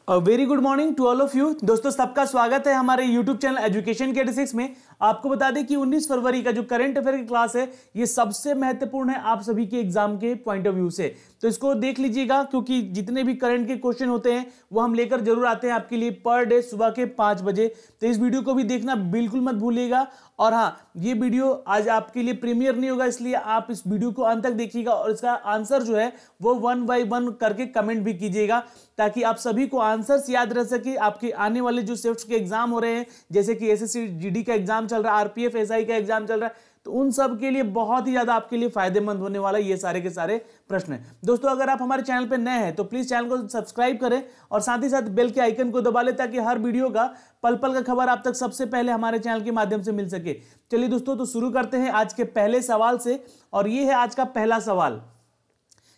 Very good morning to all of you. दोस्तों सबका स्वागत है हमारे यूट्यूब चैनल एजुकेशन के 86 में। आपको बता दें कि 19 फरवरी का जो करंट अफेयर की क्लास है ये सबसे महत्वपूर्ण है आप सभी के एग्जाम के पॉइंट ऑफ व्यू से, तो इसको देख लीजिएगा क्योंकि जितने भी करंट के क्वेश्चन होते हैं वो हम लेकर जरूर आते हैं आपके लिए पर डे सुबह के 5 बजे। तो इस वीडियो को भी देखना बिल्कुल मत भूलिएगा। और हाँ, ये वीडियो आज आपके लिए प्रीमियर नहीं होगा, इसलिए आप इस वीडियो को अंत तक देखिएगा और इसका आंसर जो है वो 1 बाय 1 करके कमेंट भी कीजिएगा ताकि आप सभी को आंसर्स याद रह सके। आपके आने वाले जो शिफ्ट के एग्जाम हो रहे हैं, जैसे कि एसएससी जीडी का एग्जाम चल रहा है, आरपीएफ एसआई का एग्जाम चल रहा है, तो उन सब के लिए बहुत ही ज्यादा आपके लिए फायदेमंद होने वाला ये सारे के सारे प्रश्न हैं। दोस्तों अगर आप हमारे चैनल पे नए हैं तो प्लीज चैनल को सब्सक्राइब करें और साथ ही साथ बेल के आइकन को दबा लें ताकि हर वीडियो का पल पल का खबर आप तक सबसे पहले हमारे चैनल के माध्यम से मिल सके। चलिए दोस्तों, तो शुरू करते हैं आज के पहले सवाल से, और ये है आज का पहला सवाल।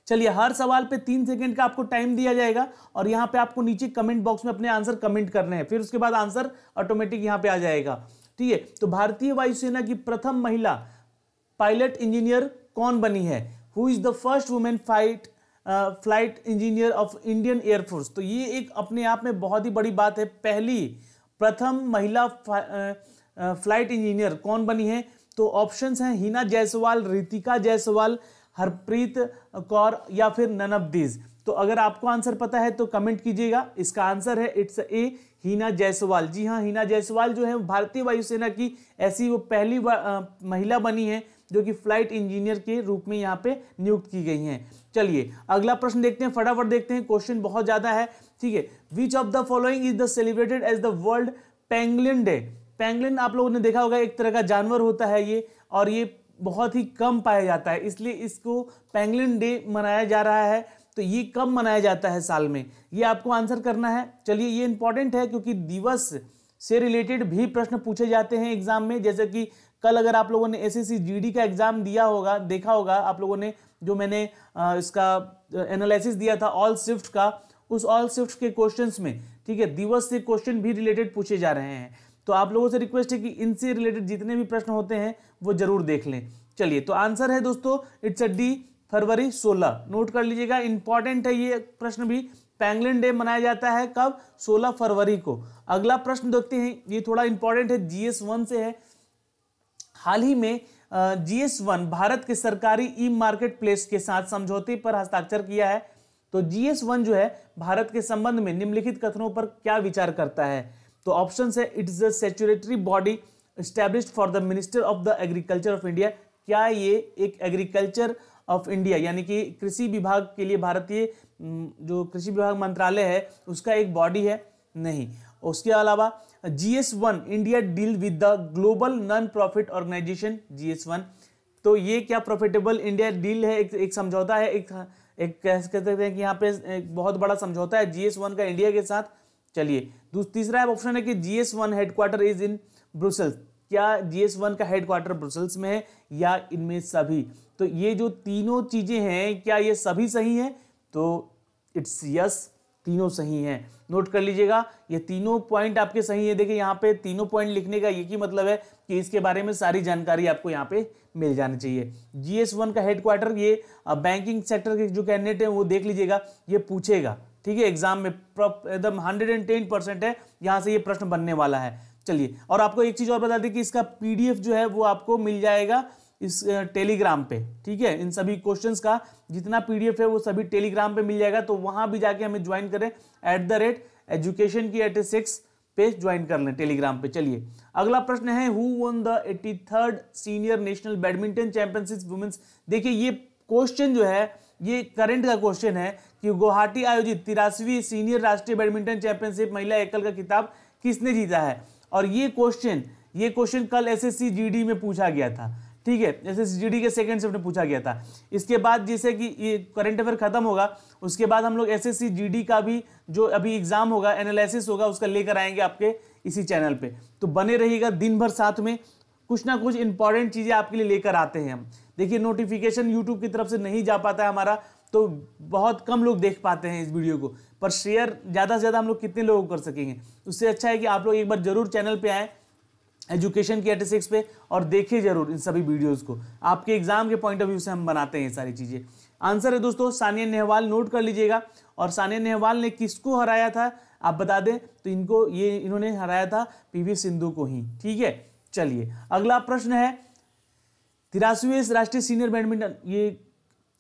चलिए, हर सवाल पे 3 सेकंड का आपको टाइम दिया जाएगा और यहाँ पे आपको नीचे कमेंट बॉक्स में अपने आंसर कमेंट करने हैं, फिर उसके बाद आंसर ऑटोमेटिक यहाँ पे आ जाएगा। ठीक है, तो भारतीय वायुसेना की प्रथम महिला पायलट इंजीनियर कौन बनी है? Who is the first women flight engineer of Indian air force? तो ये एक अपने आप में बहुत ही बड़ी बात है। पहली प्रथम महिला फ्लाइट इंजीनियर कौन बनी है? तो ऑप्शंस हैं हिना जायसवाल, रितिका जायसवाल, हरप्रीत कौर या फिर नन ऑफ दीज। तो अगर आपको आंसर पता है तो कमेंट कीजिएगा। इसका आंसर है इट्स ए हिना जायसवाल। जी हाँ, हिना जायसवाल जो है भारतीय वायुसेना की ऐसी वो पहली महिला बनी है जो कि फ्लाइट इंजीनियर के रूप में यहाँ पे नियुक्त की गई हैं। चलिए अगला प्रश्न देखते हैं, फटाफट देखते हैं, क्वेश्चन बहुत ज्यादा है। ठीक है, which of the following is the celebrated as the world pangolin day? Pangolin आप लोगों ने देखा होगा, एक तरह का जानवर होता है ये, और ये बहुत ही कम पाया जाता है, इसलिए इसको पेंगुलिन डे मनाया जा रहा है। तो ये कब मनाया जाता है साल में, ये आपको आंसर करना है। चलिए, ये इंपॉर्टेंट है क्योंकि दिवस से रिलेटेड भी प्रश्न पूछे जाते हैं एग्जाम में। जैसे कि कल अगर आप लोगों ने एसएससी जीडी का एग्जाम दिया होगा, देखा होगा आप लोगों ने, जो मैंने इसका एनालिसिस दिया था ऑल शिफ्ट का, उस ऑल शिफ्ट के क्वेश्चंस में, ठीक है, दिवस से क्वेश्चन भी रिलेटेड पूछे जा रहे हैं। तो आप लोगों से रिक्वेस्ट है कि इनसे रिलेटेड जितने भी प्रश्न होते हैं वो जरूर देख लें। चलिए, तो आंसर है दोस्तों इट्स डी फरवरी 16। नोट कर लीजिएगा, इंपॉर्टेंट है ये प्रश्न भी। पेंगुलिन डे मनाया जाता है कब? 16 फरवरी को। अगला प्रश्न देखते हैं, ये थोड़ा इंपॉर्टेंट है, GS1 से है। हाल ही में GS1 भारत के सरकारी ई मार्केट प्लेस के साथ समझौते पर हस्ताक्षर किया है। तो GS1 जो है भारत के संबंध में निम्नलिखित कथनों पर क्या विचार करता है? तो ऑप्शन है it is a statutory body established for the minister of the agriculture of India. क्या ये एक एग्रीकल्चर ऑफ इंडिया यानी कि कृषि विभाग के लिए भारतीय जो कृषि विभाग मंत्रालय है उसका एक बॉडी है? नहीं। उसके अलावा GS1 India deal with the global non profit organisation GS1। तो ये क्या प्रॉफिटेबल इंडिया डील है? एक समझौता है, एक कह सकते हैं कि यहाँ पे एक बहुत बड़ा समझौता है GS1 का इंडिया के साथ। चलिए, तीसरा ऑप्शन है कि GS1 headquarter is in Brussels. क्या GS1 का हेडक्वार्टर ब्रुसेल्स में है या इनमें सभी? तो ये जो तीनों चीजें हैं, क्या ये सभी सही हैं? तो इट्स यस, तीनों सही हैं। नोट कर लीजिएगा, ये तीनों पॉइंट आपके सही है। देखिए यहाँ पे तीनों पॉइंट लिखने का एक ही मतलब है कि इसके बारे में सारी जानकारी आपको यहाँ पे मिल जानी चाहिए। GS1 का हेडक्वार्टर, ये बैंकिंग सेक्टर के जो कैंडिडेट है वो देख लीजिएगा, ये पूछेगा, ठीक है, एग्जाम में एकदम 110% है, यहाँ से ये प्रश्न बनने वाला है। चलिए, और आपको एक चीज और बता दें कि इसका PDF जो है वो आपको मिल जाएगा इस टेलीग्राम पे। ठीक है, इन सभी क्वेश्चंस का जितना PDF है वो सभी टेलीग्राम पे मिल जाएगा, तो वहां भी जाके हमें ज्वाइन करें @education पे ज्वाइन कर लें टेलीग्राम पे। चलिए, अगला प्रश्न है who won the 83rd senior national badminton championship women's. देखिए, ये क्वेश्चन जो है ये करंट का क्वेश्चन है कि गुवाहाटी आयोजित 83वीं सीनियर राष्ट्रीय बैडमिंटन चैंपियनशिप महिला एकल का खिताब किसने जीता है? और ये क्वेश्चन कल एसएससी जीडी में पूछा गया था। ठीक है, एसएससी जीडी के सेकंड शिफ्ट में पूछा गया था। इसके बाद जैसे कि ये करंट अफेयर खत्म होगा, उसके बाद हम लोग एसएससी जीडी का भी जो अभी एग्जाम होगा, एनालिसिस होगा, उसका लेकर आएंगे आपके इसी चैनल पे। तो बने रहिएगा दिन भर, साथ में कुछ ना कुछ इंपॉर्टेंट चीजें आपके लिए लेकर आते हैं हम। देखिए, नोटिफिकेशन यूट्यूब की तरफ से नहीं जा पाता है हमारा, तो बहुत कम लोग देख पाते हैं इस वीडियो को, पर शेयर ज़्यादा से ज़्यादा हम लोग कितने लोग कर सकेंगे? उससे अच्छा है कि आप लोग एक बार जरूर चैनल पे आएँ एजुकेशन की 86 पे और देखिए जरूर इन सभी वीडियोस को। आपके एग्जाम के पॉइंट ऑफ व्यू से हम बनाते हैं ये सारी चीज़ें। आंसर है दोस्तों सानिया नेहवाल, नोट कर लीजिएगा। और सानिया नेहवाल ने किसको हराया था आप बता दें तो इन्होंने हराया था पीवी सिंधु को ही। ठीक है, चलिए अगला प्रश्न है 83वें राष्ट्रीय सीनियर बैडमिंटन, ये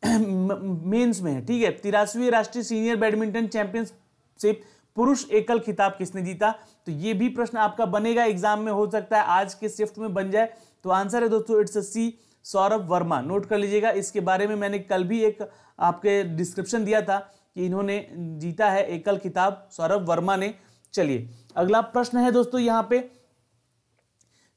मेंस में है। ठीक है, 83वें राष्ट्रीय सीनियर बैडमिंटन चैंपियनशिप पुरुष एकल खिताब किसने जीता? तो ये भी प्रश्न आपका बनेगा एग्जाम में, हो सकता है आज के शिफ्ट में बन जाए। तो आंसर है दोस्तों it's C Saurabh Verma. Note कर लीजिएगा, इसके बारे में मैंने कल भी एक आपके डिस्क्रिप्शन दिया था कि इन्होंने जीता है एकल खिताब, सौरभ वर्मा ने। चलिए अगला प्रश्न है दोस्तों यहाँ पे,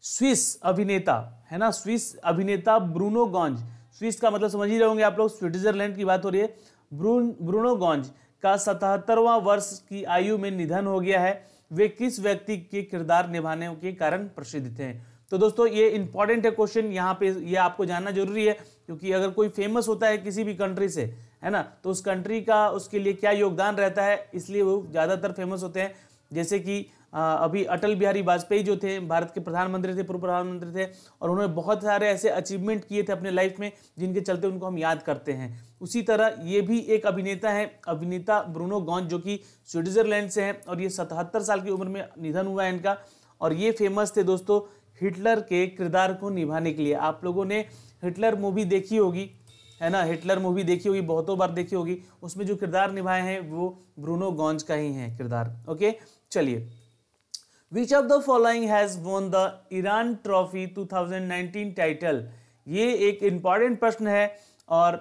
स्विस अभिनेता है ना, स्विस अभिनेता ब्रूनो गॉन्ज, स्विस का मतलब समझ ही रहे होंगे आप लोग, स्विट्जरलैंड की बात हो रही है। ब्रूनो गॉन्ज का 77वां वर्ष की आयु में निधन हो गया है। वे किस व्यक्ति के किरदार निभाने के कारण प्रसिद्ध थे? तो दोस्तों ये इंपॉर्टेंट है क्वेश्चन, यहाँ पे ये आपको जानना जरूरी है, क्योंकि अगर कोई फेमस होता है किसी भी कंट्री से, है ना, तो उस कंट्री का उसके लिए क्या योगदान रहता है, इसलिए वो ज़्यादातर फेमस होते हैं। जैसे कि अभी अटल बिहारी वाजपेयी जो थे, भारत के प्रधानमंत्री थे, पूर्व प्रधानमंत्री थे, और उन्होंने बहुत सारे ऐसे अचीवमेंट किए थे अपने लाइफ में जिनके चलते उनको हम याद करते हैं। उसी तरह ये भी एक अभिनेता है, अभिनेता ब्रूनो गॉन्ज, जो कि स्विट्जरलैंड से हैं, और ये 77 साल की उम्र में निधन हुआ है इनका। और ये फेमस थे दोस्तों हिटलर के किरदार को निभाने के लिए। आप लोगों ने हिटलर मूवी देखी होगी, है ना, हिटलर मूवी देखी होगी, बहुतों बार देखी होगी, उसमें जो किरदार निभाए हैं वो ब्रूनो गॉन्ज का ही है किरदार। ओके, चलिए विच of the following has won the Iran trophy 2019 title? ये एक इंपॉर्टेंट प्रश्न है, और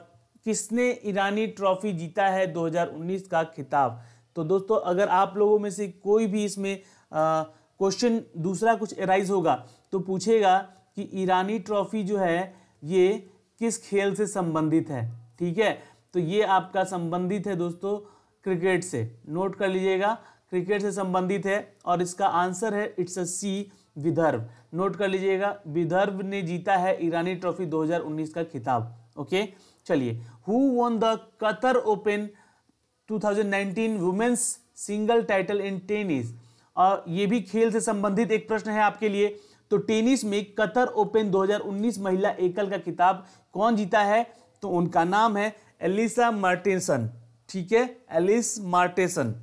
किसने ईरानी ट्रॉफी जीता है 2019 का खिताब? तो दोस्तों अगर आप लोगों में से कोई भी इसमें क्वेश्चन दूसरा कुछ एराइज होगा तो पूछेगा कि ईरानी ट्रॉफी जो है ये किस खेल से संबंधित है। ठीक है, तो ये आपका संबंधित है दोस्तों क्रिकेट से। नोट कर लीजिएगा, क्रिकेट से संबंधित है, और इसका आंसर है it's a C Vidarbha. Note कर लीजिएगा, विदर्भ ने जीता है ईरानी ट्रॉफी 2019 का खिताब। ओके, चलिए who won the Qatar open 2019 women's single title in tennis? और ये भी खेल से संबंधित एक प्रश्न है आपके लिए। तो टेनिस में कतर ओपन 2019 महिला एकल का खिताब कौन जीता है? तो उनका नाम है एलिसा मार्टिनसन। ठीक है, एलिस मार्टिनसन।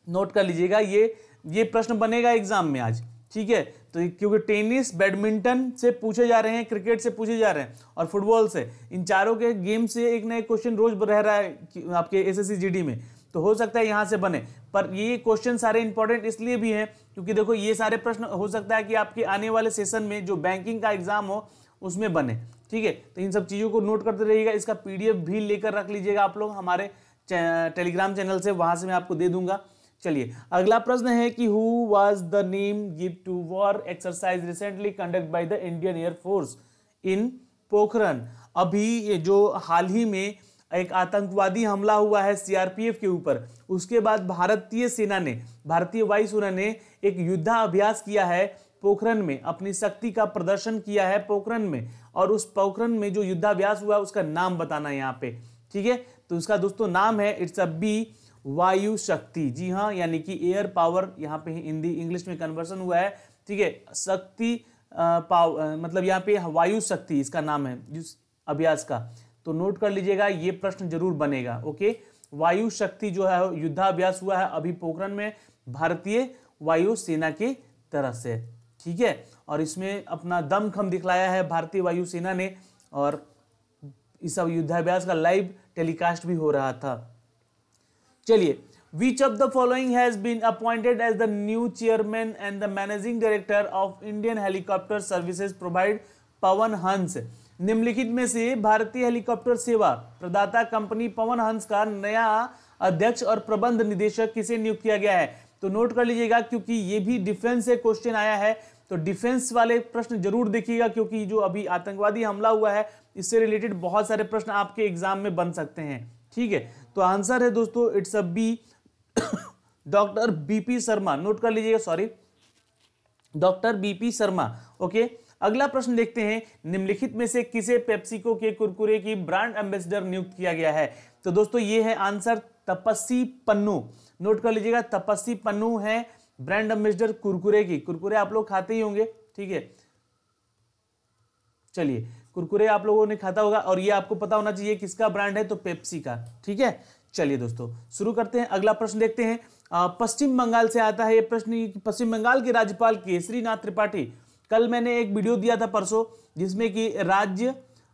नोट कर लीजिएगा, ये प्रश्न बनेगा एग्जाम में आज। ठीक है, तो क्योंकि टेनिस, बैडमिंटन से पूछे जा रहे हैं, क्रिकेट से पूछे जा रहे हैं, और फुटबॉल से, इन चारों के गेम से एक नए क्वेश्चन रोज रह रहा है आपके एसएससी जीडी में, तो हो सकता है यहां से बने। पर ये क्वेश्चन सारे इंपॉर्टेंट इसलिए भी हैं क्योंकि देखो ये सारे प्रश्न हो सकता है कि आपके आने वाले सेशन में जो बैंकिंग का एग्जाम हो उसमें बने। ठीक है, तो इन सब चीजों को नोट करते रहिएगा। इसका पीडीएफ भी लेकर रख लीजिएगा आप लोग हमारे टेलीग्राम चैनल से, वहां से मैं आपको दे दूंगा। चलिए अगला प्रश्न है कि who was the name give to war exercise recently conduct by the Indian air force in Pokhran? अभी जो हाल ही में एक आतंकवादी हमला हुआ है सीआरपीएफ के ऊपर, उसके बाद भारतीय वायुसेना ने एक युद्धाभ्यास किया है पोखरन में, अपनी शक्ति का प्रदर्शन किया है पोखरन में, और उस पोखरन में जो युद्धाभ्यास हुआ उसका नाम बताना है यहाँ पे। ठीक है, तो उसका दोस्तों नाम है इट्स अ बी वायु शक्ति। जी हाँ, यानी कि एयर पावर, यहाँ पे हिंदी इंग्लिश में कन्वर्सन हुआ है। ठीक है, शक्ति मतलब यहाँ पे वायु शक्ति इसका नाम है जिस अभ्यास का। तो नोट कर लीजिएगा, ये प्रश्न जरूर बनेगा। ओके, वायु शक्ति जो है युद्धाभ्यास हुआ है अभी पोखरन में भारतीय वायुसेना की तरफ से। ठीक है, और इसमें अपना दमखम दिखलाया है भारतीय वायुसेना ने, और इस युद्धाभ्यास का लाइव टेलीकास्ट भी हो रहा था। चलिए, which of the following has been appointed as the new chairman and the managing director of Indian Helicopter Services Provide Pawan Hans? निम्नलिखित में से भारतीय हेलीकॉप्टर सेवा प्रदाता कंपनी पवन हंस का नया अध्यक्ष और प्रबंध निदेशक किसे नियुक्त किया गया है? तो नोट कर लीजिएगा, क्योंकि ये भी डिफेंस से क्वेश्चन आया है, तो डिफेंस वाले प्रश्न जरूर देखिएगा, क्योंकि जो अभी आतंकवादी हमला हुआ है इससे रिलेटेड बहुत सारे प्रश्न आपके एग्जाम में बन सकते हैं। ठीक है, तो आंसर है दोस्तों it's a B doctor BP Sharma. Note कर लीजिएगा, sorry, doctor BP Sharma. Okay, अगला प्रश्न देखते हैं, निम्नलिखित में से किसे पेप्सिको के कुरकुरे की ब्रांड एम्बेसडर नियुक्त किया गया है? तो दोस्तों ये है आंसर तपस्वी पन्नू। नोट कर लीजिएगा, तपस्वी पन्नू है ब्रांड एम्बेसडर कुरकुरे की। कुरकुरे आप लोग खाते ही होंगे। ठीक है, चलिए कुरकुरे आप लोगों ने खाता होगा, और ये आपको पता होना चाहिए किसका ब्रांड है, तो पेप्सी का। ठीक है, चलिए दोस्तों शुरू करते हैं, अगला प्रश्न देखते हैं। पश्चिम बंगाल से आता है ये प्रश्न। पश्चिम बंगाल के राज्यपाल केसरीनाथ त्रिपाठी, कल मैंने एक वीडियो दिया था परसों, जिसमें कि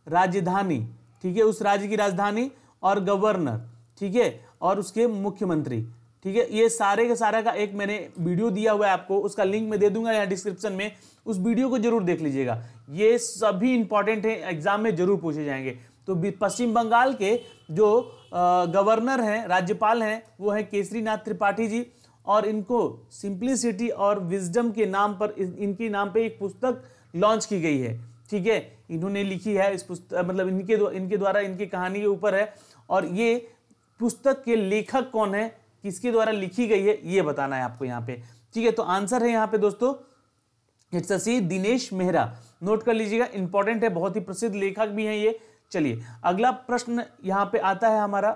राजधानी, ठीक है, उस राज्य की राजधानी और गवर्नर, ठीक है, और उसके मुख्यमंत्री, ठीक है, ये सारे का सारा का एक मैंने वीडियो दिया हुआ है आपको, उसका लिंक मैं दे दूंगा यहाँ डिस्क्रिप्शन में, उस वीडियो को जरूर देख लीजिएगा। ये सभी इंपॉर्टेंट है, एग्जाम में जरूर पूछे जाएंगे। तो पश्चिम बंगाल के जो गवर्नर हैं, राज्यपाल हैं, वो है केसरीनाथ त्रिपाठी जी, और इनको सिंप्लिसिटी और विजडम के नाम पर, इनके नाम पे एक पुस्तक लॉन्च की गई है, ठीक है, इन्होंने लिखी है इस पुस्तक, मतलब इनके द्वारा इनकी कहानी के ऊपर है। और ये पुस्तक के लेखक कौन है, किसके द्वारा लिखी गई है, ये बताना है आपको यहाँ पे, ठीक है। तो आंसर है यहाँ पे दोस्तों it's C Dinesh Mehra, note कर लीजिएगा, इंपॉर्टेंट है, बहुत ही प्रसिद्ध लेखक भी हैं ये। चलिए अगला प्रश्न यहाँ पे आता है हमारा।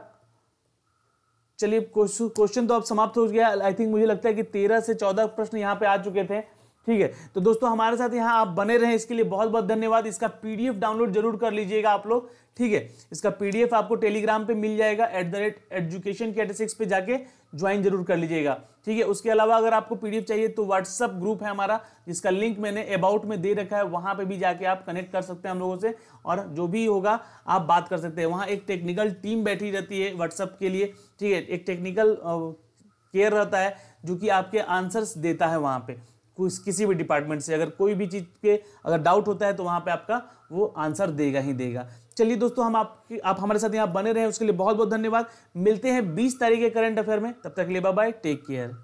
चलिए क्वेश्चन तो अब समाप्त हो गया, आई थिंक मुझे लगता है कि 13 से 14 प्रश्न यहाँ पे आ चुके थे, ठीक है। तो दोस्तों हमारे साथ यहाँ आप बने रहें, इसके लिए बहुत बहुत धन्यवाद। इसका पीडीएफ डाउनलोड जरूर कर लीजिएगा आप लोग, ठीक है। इसका पीडीएफ आपको टेलीग्राम पे मिल जाएगा, @education86 पे जाके ज्वाइन जरूर कर लीजिएगा, ठीक है। उसके अलावा अगर आपको पीडीएफ चाहिए तो व्हाट्सअप ग्रुप है हमारा, जिसका लिंक मैंने अबाउट में दे रखा है, वहां पे भी जाके आप कनेक्ट कर सकते हैं हम लोगों से, और जो भी होगा आप बात कर सकते हैं। वहाँ एक टेक्निकल टीम बैठी रहती है व्हाट्सअप के लिए, ठीक है, एक टेक्निकल केयर रहता है जो कि आपके आंसर्स देता है वहाँ पे, किसी भी डिपार्टमेंट से अगर कोई भी चीज़ के अगर डाउट होता है तो वहाँ पे आपका वो आंसर देगा ही देगा। चलिए दोस्तों आप हमारे साथ यहाँ बने रहें, उसके लिए बहुत बहुत धन्यवाद। मिलते हैं 20 तारीख के करंट अफेयर में, तब तक के लिए बाय बाय, टेक केयर।